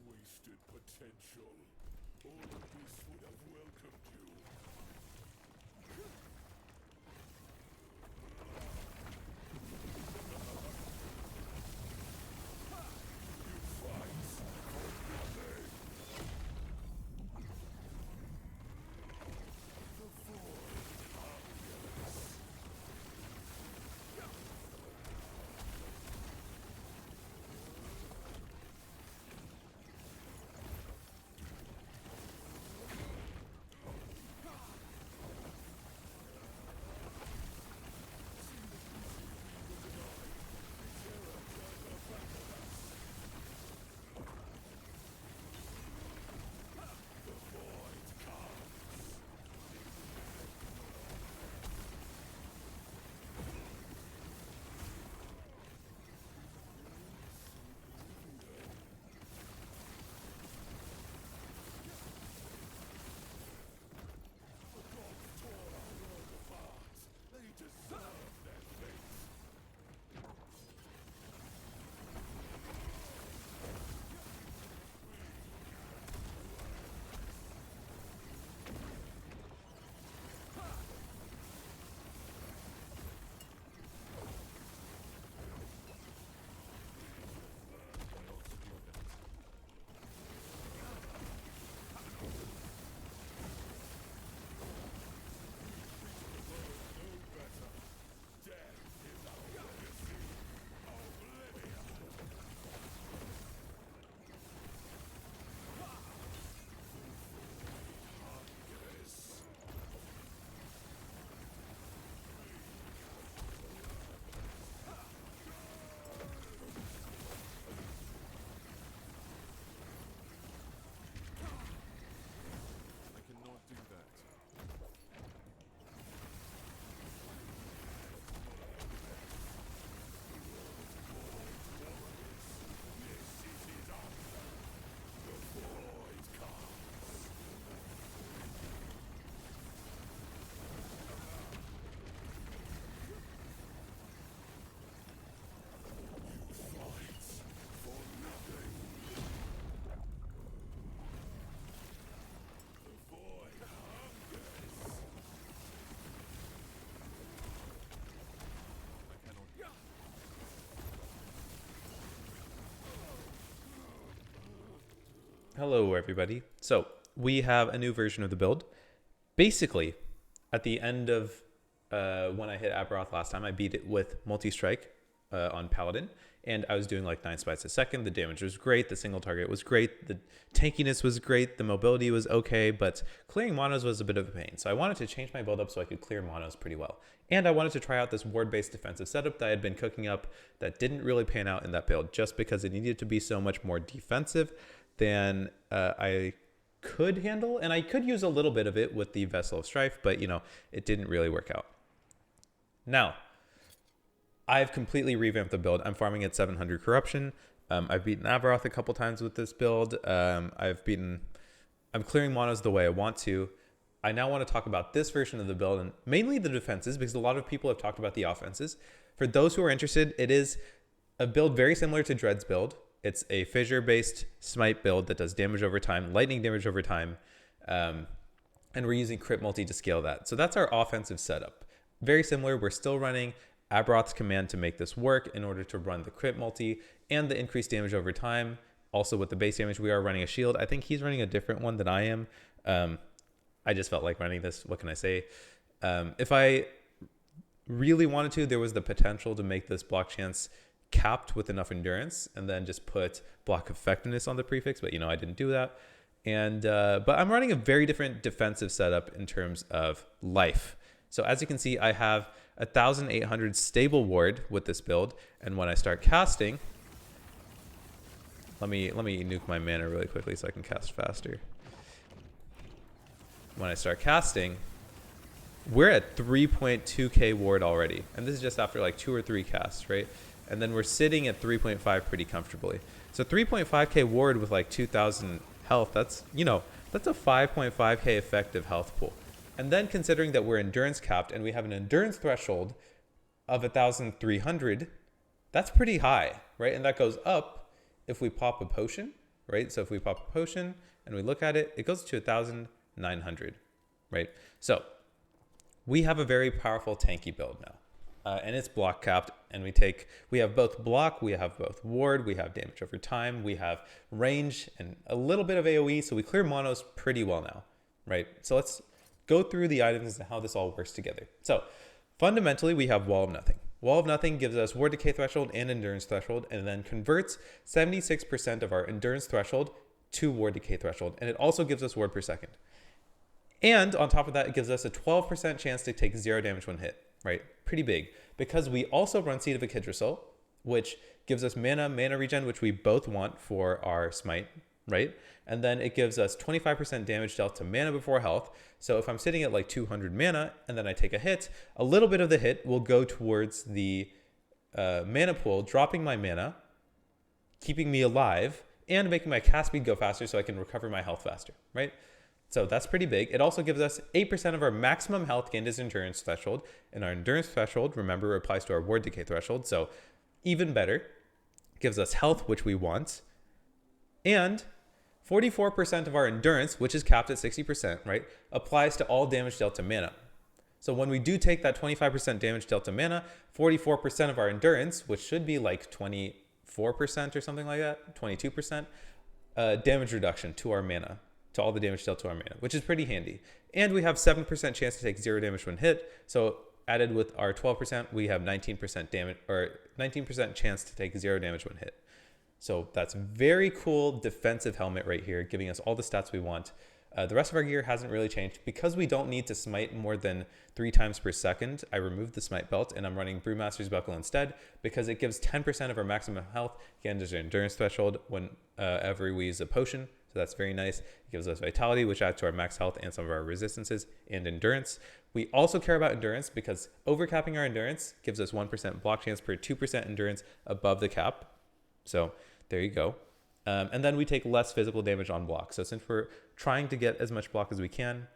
Wasted potential. All of this would have welcomed you. You fight for nothing. The void hungers. They deserve their fate. I cannot do that. Hello, everybody. So we have a new version of the build. Basically, at the end of when I hit Aberroth last time, I beat it with multi-strike on Paladin, and I was doing like 9 smites a second. The damage was great. The single target was great. The tankiness was great. The mobility was okay, but clearing monos was a bit of a pain. So I wanted to change my build up so I could clear monos pretty well. And I wanted to try out this ward-based defensive setup that I had been cooking up that didn't really pan out in that build just because it needed to be so much more defensive than I could handle. And I could use a little bit of it with the Vessel of Strife, but it didn't really work out. Now, I've completely revamped the build. I'm farming at 700 corruption. I've beaten Aberroth a couple times with this build. I'm clearing monos the way I want to. I now want to talk about this version of the build and mainly the defenses, because a lot of people have talked about the offenses. For those who are interested, it is a build very similar to Dread's build. It's a Fissure-based Smite build that does damage over time, lightning damage over time, and we're using crit multi to scale that. So that's our offensive setup. Very similar. We're still running Aberroth's command to make this work in order to run the crit multi and the increased damage over time. Also with the base damage, we are running a shield. I think he's running a different one than I am. I just felt like running this. What can I say? If I really wanted to, there was the potential to make this block chance capped with enough endurance and then just put block effectiveness on the prefix, but I didn't do that. And but I'm running a very different defensive setup in terms of life. So as you can see, I have 1,800 stable ward with this build, and when I start casting, let me nuke my mana really quickly so I can cast faster. When I start casting, we're at 3.2k ward already, and this is just after like 2 or 3 casts, right? And then we're sitting at 3.5 pretty comfortably. So 3.5k ward with like 2,000 health, that's a 5.5k effective health pool. And then considering that we're endurance capped and we have an endurance threshold of 1,300, that's pretty high, right? And that goes up if we pop a potion, right? So if we pop a potion and we look at it, it goes to 1,900, right? So we have a very powerful tanky build now. And it's block capped, and we have both block, we have both ward, we have damage over time, we have range and a little bit of AoE, so we clear monos pretty well now, right? So let's go through the items and how this all works together. So fundamentally, we have Wall of Nothing. Wall of Nothing gives us ward decay threshold and endurance threshold, and then converts 76% of our endurance threshold to ward decay threshold, and it also gives us ward per second. And on top of that, it gives us a 12% chance to take 0 damage when hit, right? Pretty big. Because we also run Seed of Echidrosil, which gives us mana regen, which we both want for our Smite, right? And then it gives us 25% damage dealt to mana before health. So if I'm sitting at like 200 mana and then I take a hit, a little bit of the hit will go towards the mana pool, dropping my mana, keeping me alive, and making my cast speed go faster so I can recover my health faster, right? So that's pretty big. It also gives us 8% of our maximum health gained as endurance threshold. And our endurance threshold, remember, applies to our ward decay threshold. So even better, gives us health, which we want. And 44% of our endurance, which is capped at 60%, right, applies to all damage dealt to mana. So when we do take that 25% damage dealt to mana, 44% of our endurance, which should be like 24% or something like that, 22%, damage reduction to our mana, to all the damage dealt to our mana, which is pretty handy. And we have 7% chance to take 0 damage when hit. So added with our 12%, we have 19% damage, or 19% chance to take 0 damage when hit. So that's very cool defensive helmet right here, giving us all the stats we want. The rest of our gear hasn't really changed. Because we don't need to smite more than 3 times per second, I removed the smite belt and I'm running Brewmaster's Buckle instead, because it gives 10% of our maximum health. Again, there's an endurance threshold whenever we use a potion. So that's very nice. It gives us vitality, which adds to our max health and some of our resistances and endurance. We also care about endurance because overcapping our endurance gives us 1% block chance per 2% endurance above the cap. So there you go. And then we take less physical damage on block. So since we're trying to get as much block as we can,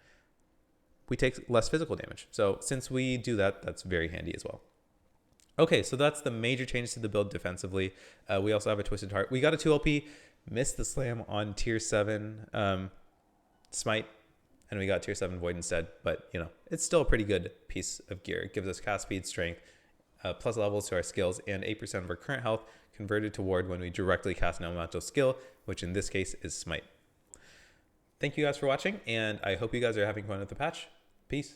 we take less physical damage. So since we do that, that's very handy as well. Okay, so that's the major changes to the build defensively. We also have a Twisted Heart. We got a 2 LP, missed the slam on tier 7 Smite, and we got tier 7 Void instead. But, you know, it's still a pretty good piece of gear. It gives us cast speed, strength, plus levels to our skills, and 8% of our current health converted to ward when we directly cast an elemental skill, which in this case is Smite. Thank you guys for watching, and I hope you guys are having fun with the patch. Peace.